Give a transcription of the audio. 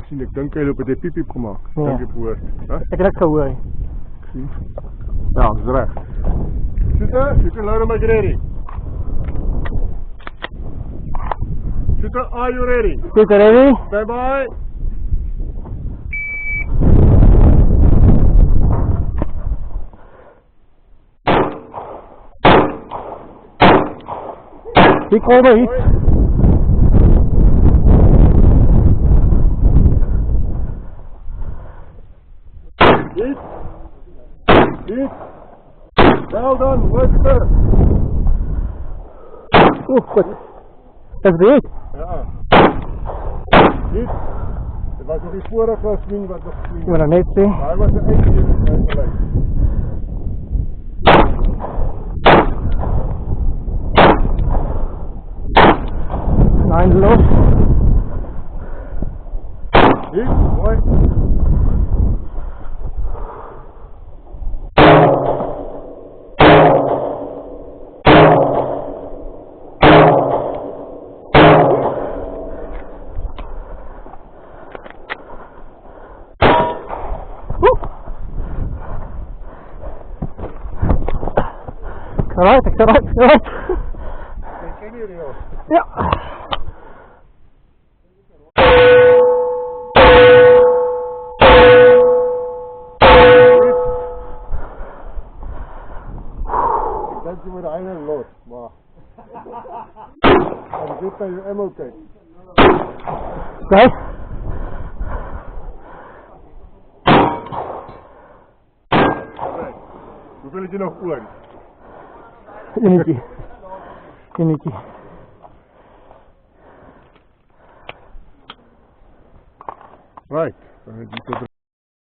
Sien, ek dink hy het die piep gemaak. Ja. Dink ek hoor. Ek het dit gehoor. Sien? Ja, dis reg. Shooter, you can load my ready. Shooter, are you ready? Shooter ready? Stand by. Pick over it. Hit. Well done, work it. Oh, goed. Dat is goed. Ja. Hit. Dit was nog die vorige swing wat nog swing. Ik wil dat net zien. Hij was een eentje in het gelijk. Lijn los. Hit, mooi. Alright, alright. Ken je die al? Ja. Ik denk je moet de einde los, maar... En dit naar je ammo kijkt. Kijk. Hoeveel heb je nog oor? Eentje. Eentje. Right. Dan heb je